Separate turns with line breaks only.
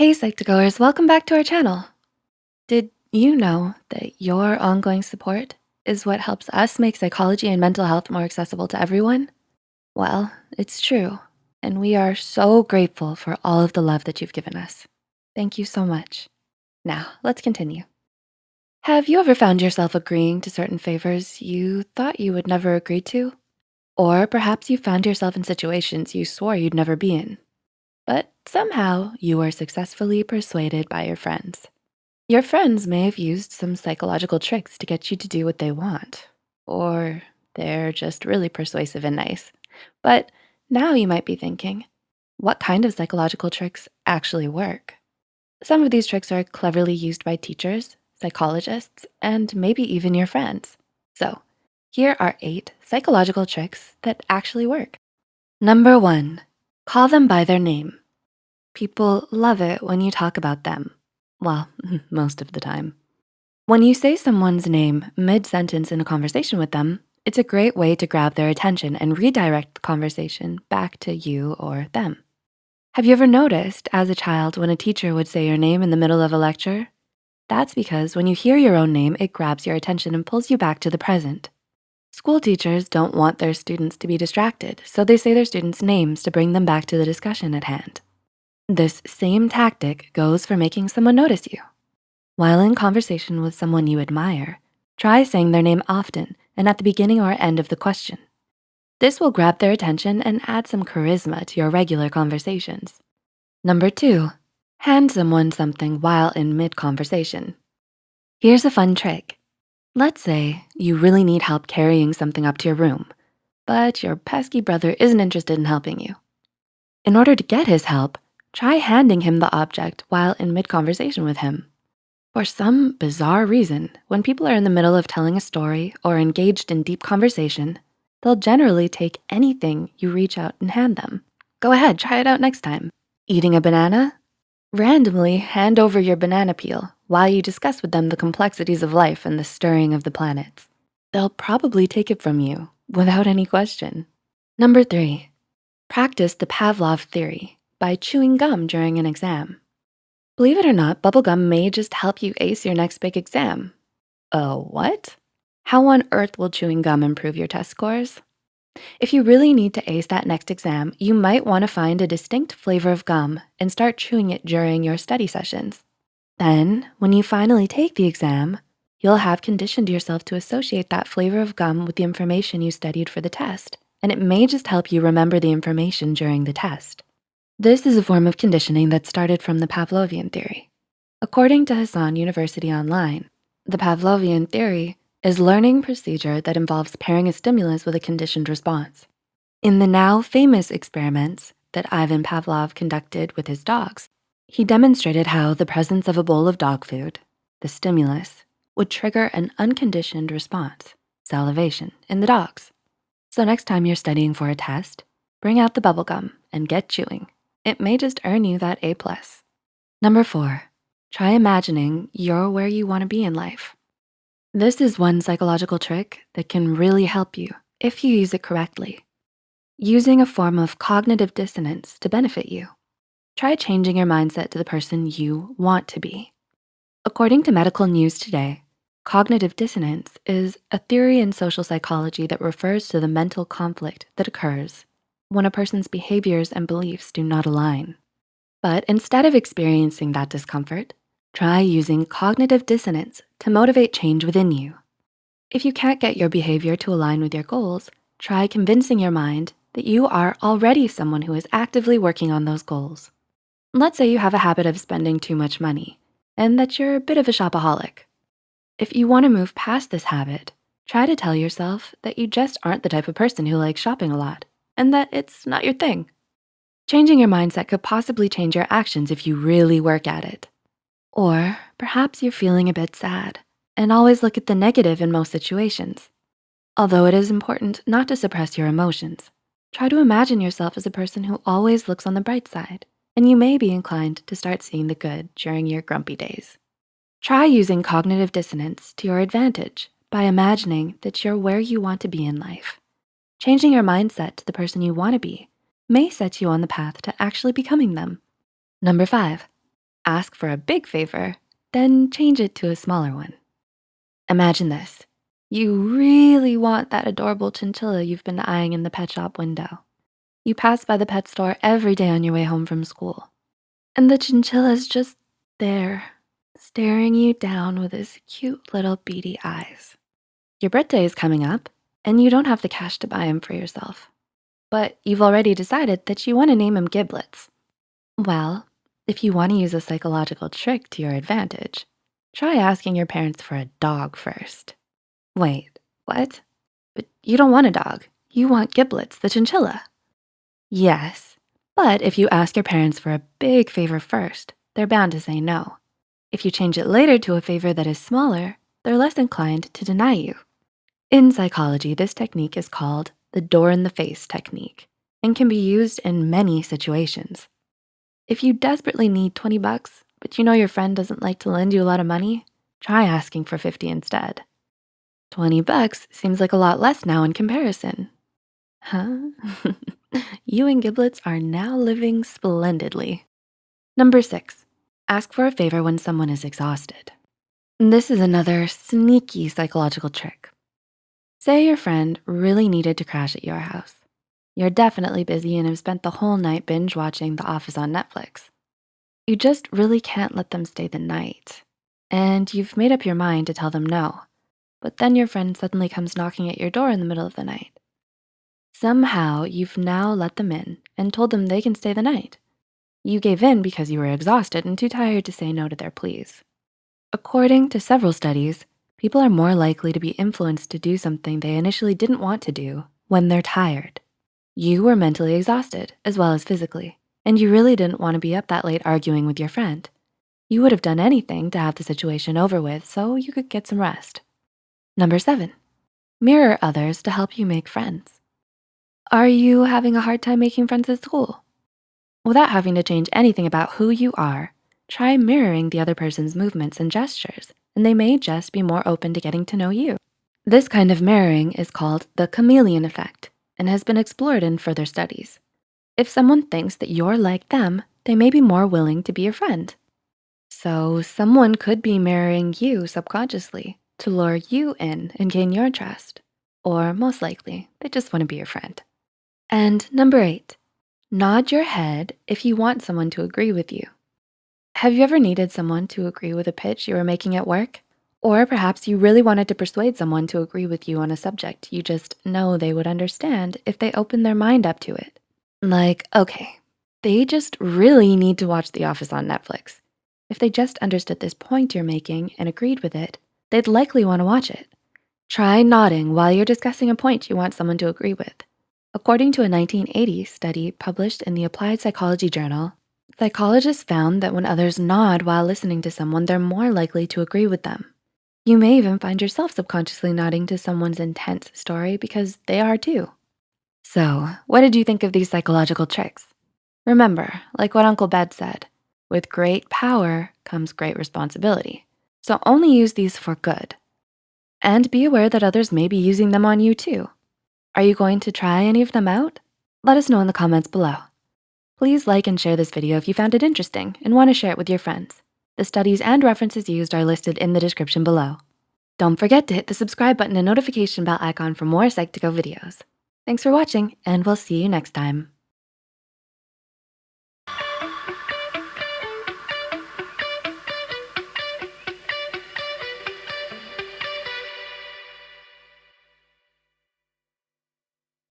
Hey Psych2Goers, welcome back to our channel. Did you know that your ongoing support is what helps us make psychology and mental health more accessible to everyone? Well, it's true, and we are so grateful for all of the love that you've given us. Thank you so much. Now, let's continue. Have you ever found yourself agreeing to certain favors you thought you would never agree to? Or perhaps you found yourself in situations you swore you'd never be in, but somehow you were successfully persuaded by your friends. Your friends may have used some psychological tricks to get you to do what they want, or they're just really persuasive and nice. But now you might be thinking, what kind of psychological tricks actually work? Some of these tricks are cleverly used by teachers, psychologists, and maybe even your friends. So here are 8 psychological tricks that actually work. Number 1, call them by their name. People love it when you talk about them. Well, most of the time. When you say someone's name mid-sentence in a conversation with them, it's a great way to grab their attention and redirect the conversation back to you or them. Have you ever noticed as a child when a teacher would say your name in the middle of a lecture? That's because when you hear your own name, it grabs your attention and pulls you back to the present. School teachers don't want their students to be distracted, so they say their students' names to bring them back to the discussion at hand. This same tactic goes for making someone notice you. While in conversation with someone you admire, try saying their name often and at the beginning or end of the question. This will grab their attention and add some charisma to your regular conversations. Number 2, hand someone something while in mid-conversation. Here's a fun trick. Let's say you really need help carrying something up to your room, but your pesky brother isn't interested in helping you. In order to get his help, try handing him the object while in mid-conversation with him. For some bizarre reason, when people are in the middle of telling a story or engaged in deep conversation, they'll generally take anything you reach out and hand them. Go ahead, try it out next time. Eating a banana? Randomly hand over your banana peel while you discuss with them the complexities of life and the stirring of the planets. They'll probably take it from you without any question. Number 3, practice the Pavlov theory by chewing gum during an exam. Believe it or not, bubblegum may just help you ace your next big exam. Oh, what? How on earth will chewing gum improve your test scores? If you really need to ace that next exam, you might wanna find a distinct flavor of gum and start chewing it during your study sessions. Then, when you finally take the exam, you'll have conditioned yourself to associate that flavor of gum with the information you studied for the test, and it may just help you remember the information during the test. This is a form of conditioning that started from the Pavlovian theory. According to Hassan University Online, the Pavlovian theory is learning procedure that involves pairing a stimulus with a conditioned response. In the now famous experiments that Ivan Pavlov conducted with his dogs, he demonstrated how the presence of a bowl of dog food, the stimulus, would trigger an unconditioned response, salivation, in the dogs. So next time you're studying for a test, bring out the bubble gum and get chewing. It may just earn you that A+. Number 4, try imagining you're where you wanna be in life. This is one psychological trick that can really help you if you use it correctly. Using a form of cognitive dissonance to benefit you. Try changing your mindset to the person you want to be. According to Medical News Today, cognitive dissonance is a theory in social psychology that refers to the mental conflict that occurs when a person's behaviors and beliefs do not align. But instead of experiencing that discomfort, try using cognitive dissonance to motivate change within you. If you can't get your behavior to align with your goals, try convincing your mind that you are already someone who is actively working on those goals. Let's say you have a habit of spending too much money and that you're a bit of a shopaholic. If you wanna move past this habit, try to tell yourself that you just aren't the type of person who likes shopping a lot and that it's not your thing. Changing your mindset could possibly change your actions if you really work at it. Or perhaps you're feeling a bit sad and always look at the negative in most situations. Although it is important not to suppress your emotions, try to imagine yourself as a person who always looks on the bright side, and you may be inclined to start seeing the good during your grumpy days. Try using cognitive dissonance to your advantage by imagining that you're where you want to be in life. Changing your mindset to the person you wanna be may set you on the path to actually becoming them. Number 5, Ask for a big favor, then change it to a smaller one. Imagine this. You really want that adorable chinchilla you've been eyeing in the pet shop window. You pass by the pet store every day on your way home from school, and the chinchilla's just there, staring you down with his cute little beady eyes. Your birthday is coming up, and you don't have the cash to buy him for yourself. But you've already decided that you wanna name him Giblets. Well, if you wanna use a psychological trick to your advantage, try asking your parents for a dog first. Wait, what? But you don't want a dog. You want Giblets, the chinchilla. Yes, but if you ask your parents for a big favor first, they're bound to say no. If you change it later to a favor that is smaller, they're less inclined to deny you. In psychology, this technique is called the door in the face technique and can be used in many situations. If you desperately need 20 bucks, but you know your friend doesn't like to lend you a lot of money, try asking for 50 instead. 20 bucks seems like a lot less now in comparison. Huh? You and Giblets are now living splendidly. Number 6, ask for a favor when someone is exhausted. This is another sneaky psychological trick. Say your friend really needed to crash at your house. You're definitely busy and have spent the whole night binge watching The Office on Netflix. You just really can't let them stay the night. And you've made up your mind to tell them no, but then your friend suddenly comes knocking at your door in the middle of the night. Somehow you've now let them in and told them they can stay the night. You gave in because you were exhausted and too tired to say no to their pleas. According to several studies, people are more likely to be influenced to do something they initially didn't want to do when they're tired. You were mentally exhausted as well as physically, and you really didn't want to be up that late arguing with your friend. You would have done anything to have the situation over with so you could get some rest. Number 7, mirror others to help you make friends. Are you having a hard time making friends at school? Without having to change anything about who you are, try mirroring the other person's movements and gestures, and they may just be more open to getting to know you. This kind of mirroring is called the chameleon effect and has been explored in further studies. If someone thinks that you're like them, they may be more willing to be your friend. So someone could be mirroring you subconsciously to lure you in and gain your trust. Or most likely, they just wanna be your friend. And number 8, nod your head if you want someone to agree with you. Have you ever needed someone to agree with a pitch you were making at work? Or perhaps you really wanted to persuade someone to agree with you on a subject you just know they would understand if they opened their mind up to it. Like, okay, they just really need to watch The Office on Netflix. If they just understood this point you're making and agreed with it, they'd likely wanna watch it. Try nodding while you're discussing a point you want someone to agree with. According to a 1980 study published in the Applied Psychology Journal, psychologists found that when others nod while listening to someone, they're more likely to agree with them. You may even find yourself subconsciously nodding to someone's intense story because they are too. So, what did you think of these psychological tricks? Remember, like what Uncle Bed said, with great power comes great responsibility. So only use these for good. And be aware that others may be using them on you too. Are you going to try any of them out? Let us know in the comments below. Please like and share this video if you found it interesting and wanna share it with your friends. The studies and references used are listed in the description below. Don't forget to hit the subscribe button and notification bell icon for more Psych2Go videos. Thanks for watching, and we'll see you next time.